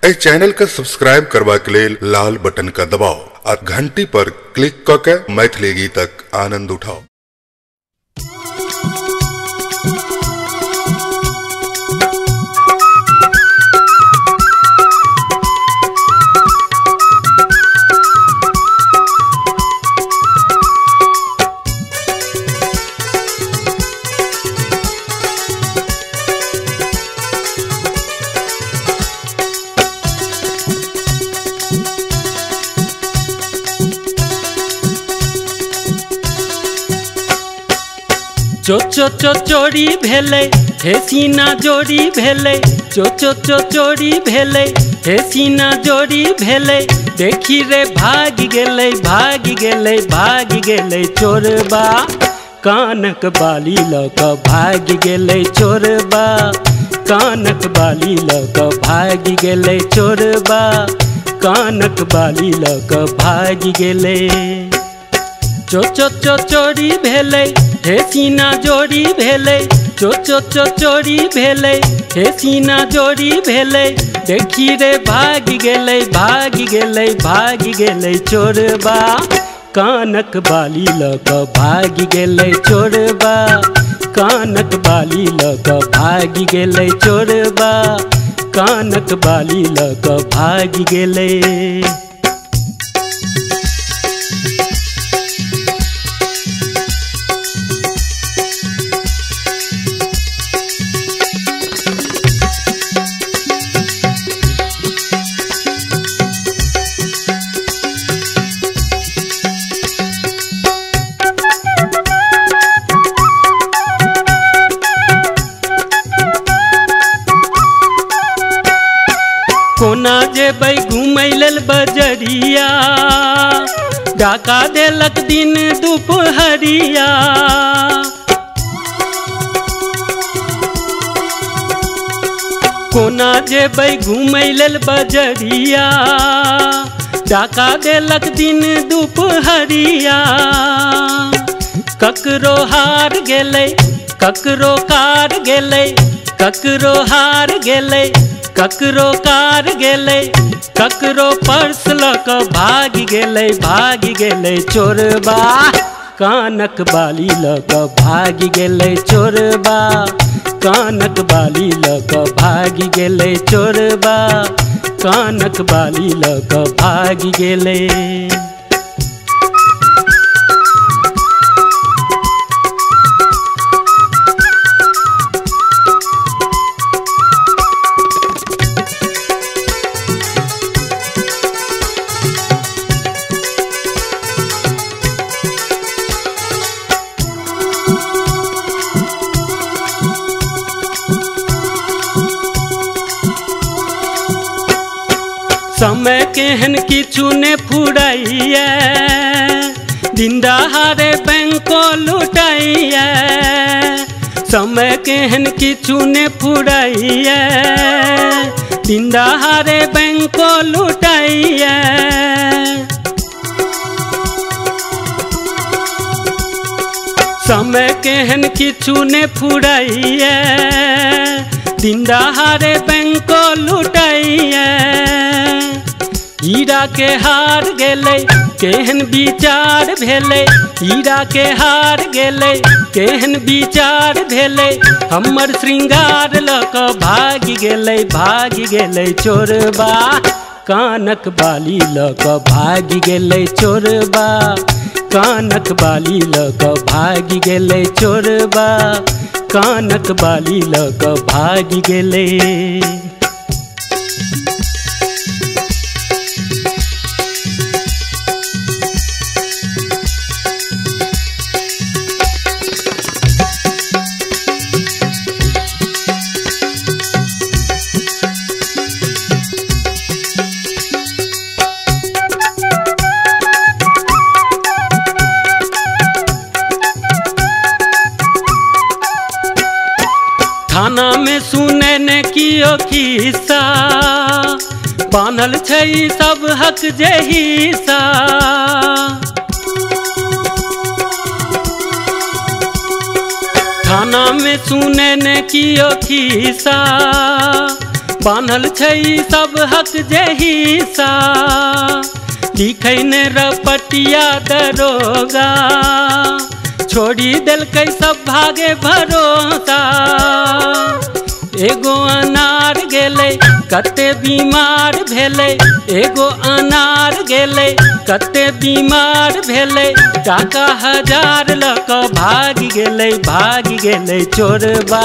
इस channel का subscribe करवा के लिए लाल बटन का दबाओ और घंटी पर क्लिक करके मैथिली गीतक आनंद उठाओ। चो चो चो चोरी भेले हे सीना जोड़ी भेले, चो चो चो चोरी भेले हे सीना जोड़ी भेले। देखी रे भाग गेले भाग गेले भाग गेले चोरबा, कानक बाली लक भाग गेले चोरबा, कानक बाली लक भाग गेले चोरबा, कानक बाली लक भाग गेले। चो चो चो चोरी भेले हे सीना जोड़ी भेले, चो चो चो चोरी भेले हे सीना जोड़ी भेले। देखी रे भाग गेले भाग गेले भाग गेले चोरबा, कानक बाली लक भाग गेले चोरबा, कानक बाली लक भाग गेले चोरबा, कानक बाली लक भाग गेले। कोना जेबै घूमै लेल बजरिया, डाका देलक दिन दुपहरिया। कोना जेबै घूमै लेल बजरिया, डाका देलक दिन दुपहरिया। ककरो हार गेलै ककरो कार गेलै, ककरो हार गेलै ककरो कार गेलै, ककरो पर्स लक भाग गेलै चोरबा, कानक बाली लक भाग गेलै चोरबा, कानक बाली लक भाग गेलै चोरबा, कानक बाली लक भाग गेलै। समय केहन किछु ने फुराइए, दिन दहाड़े बैंको लुटाइए। समय केहन किछु ने फुराइए, दिन दहाड़े बैंको लुटाइए। समय केहन किछु ने फुराइए, दिन दहाड़े बैंको लुटाइए। हीरा के हार गेलै केहन विचार भेलै, हीरा के हार गेलै केहन विचार भेलै। हमर श्रृंगार लक भाग गेलै चोरबा, कानक बाली लक भाग गेलै चोरबा, कानक बाली लक भाग गेलै चोरबा, कानक बाली लक भाग गेलै। थाना में सुने ने कियो खिस्सा, बान्हल छै सब हक जे हिस्सा। थाना में सुने ने कियो खिस्सा, बान्हल छै सब हक जेही सा लिखै ने रपटिया दरोगा छोड़ी देलकै सब भागे भरोसा एगो अनार गेलै कते बीमार भेलै एगो अनार गेलै कते बीमार भेलै टाका 1000 लऽ कऽ भागि गेलै चोरबा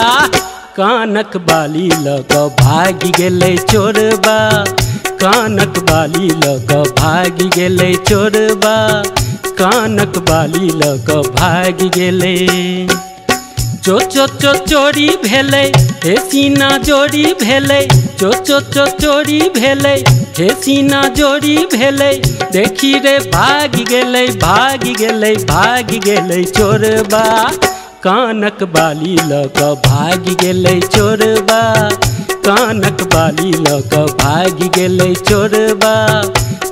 कानक बाली लऽ कऽ भागि गेलै चोरबा कानक बाली लऽ कऽ भागि गेलै चोरबा कानक बाली लऽ कऽ भागि गेलै चोरी भेलै हे सीना जोड़ी भेलै चोरी भेलै हे सीना जोड़ी भेलै देखी रे भागि गेलै चोरबा कानक बाली लऽ कऽ भागि गेलै चोरबा कानक बाली लऽ कऽ भागि गेलै चोरबा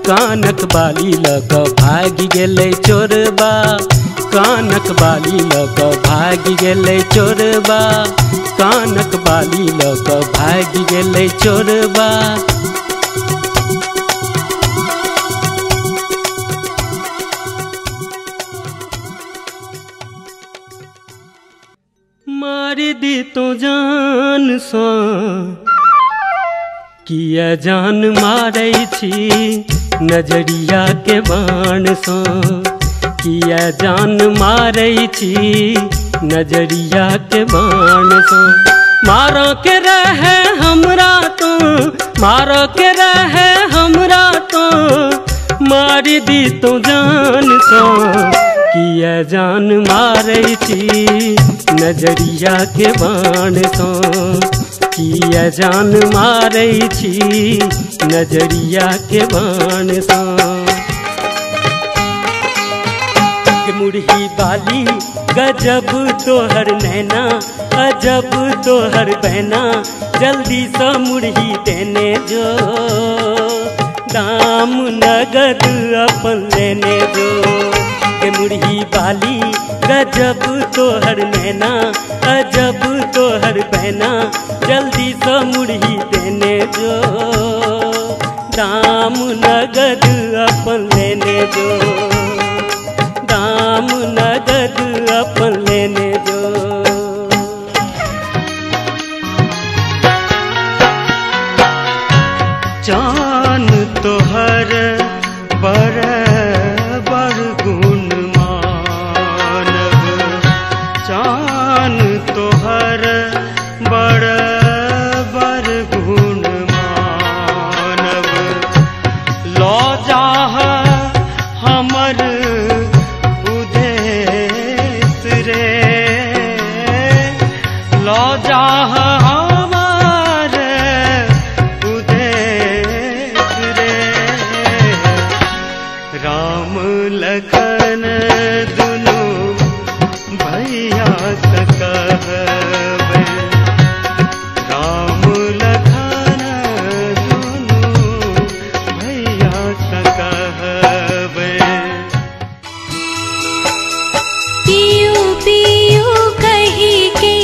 कानक बाली लऽ कऽ भागि गेलै चोरबा कानक बाली लऽ कऽ भागि गेलै चोरबा कानक बाली लऽ कऽ भागि गेलै चोरबा मारि दी तो जान सँ किया जान मारै छी नजरिया के बाण सँ किया जान मारै छी नजरिया के बाण सँ मारो के रहे हमरा तो मारो के रहे हमरा तो मारि दी तो जान सँ किया जान मारै छी नजरिया के बाण सँ किया जान मारै छी नजरिया के बाण सँ मुरही बाली गजब तोहर नैना अजब तोहर बहना जल्दी से मुरही देने जो दाम नगद अपन लेने जो के मुरही बाली गजब तोहर नैना अजब तोहर बहना जल्दी से मुरही देने जो दाम नगद अपन लेने जो दाम नगद अपन लेने जो जान तोहर बड़ गुण मानव जान तोहर बड़ गुण मानव लो जाह हमर लखन दुनु भैया कहबै राम लखन दुनु भैया कहबै पियू पियू कही के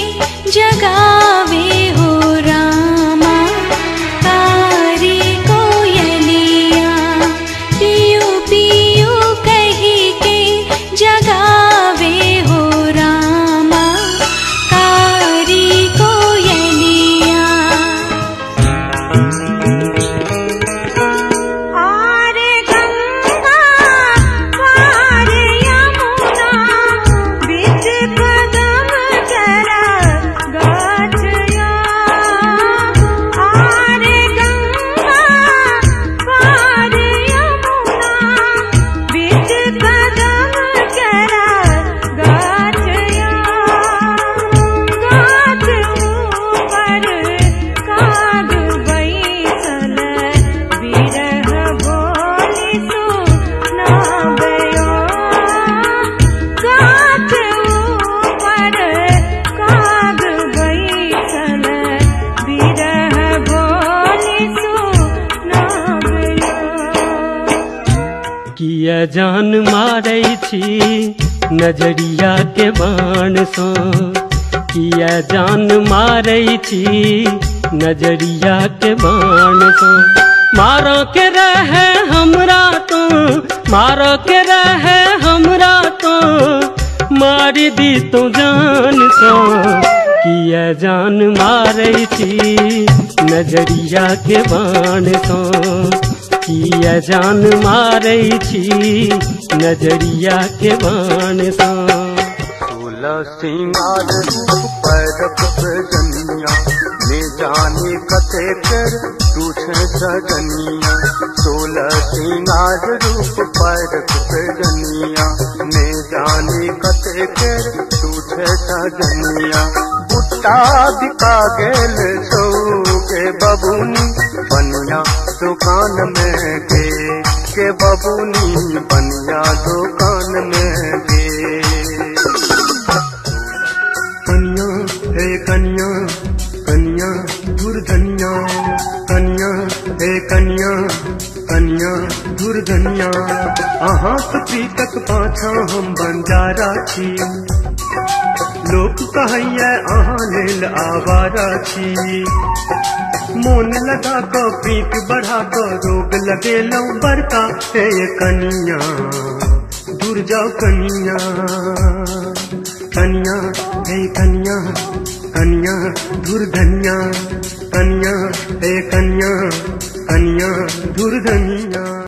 जगावे हो रामा तारी कोयलिया पियू पियू कही के जगावे हो रामा तारी कोयलिया आर गंगा पार यमुना बीच कदम जरा गाछया आर गंगा पार यमुना बीच कदम जरा गाछया गाछ ऊपर काग बैसल बिरह बोली सुनाबयो गाछ ऊपर काग बैसल बिरह बोली सुनाबयो किया जान मारै छी नजरिया के बाण सँ किया जान मारै छी नजरिया के बाण सो। मारो के रहे हमरा तो, मारो के रहे हमरा तो, मार दी तो जान सो। किया जान मारे छी नजरिया के बाण सो। किया जान मारे छी नजरिया के बाण सो। सोलह सिंगार रूप पैरक सजनिया, ने जाने कते कर तूछे सजनिया। सोलह सिंगार रूप पैरक सजनिया, ने जाने कते कर तूछे सजनिया। बुट्टा दिखा गेल सौ के बबूनी बनिया दुकान में के बबूनी बनिया दुकान में गे। कन्या हे कन्या कन्या दुर्धनिया, कन्या हे कन्या कन्या दुर्धनिया। अहाँ पीतक पाछा हम बंजारा छी, लोक कहैया अहाँ लेल आवारा छी। मोन लगा क प्रीत बढ़ा क रोग लगेलौं बड़का। हे कनिया दूर जाओ कनिया, कनिया हे कनिया कनिया दुर्धनिया, कनिया हे कनिया कनिया दुर्धनिया।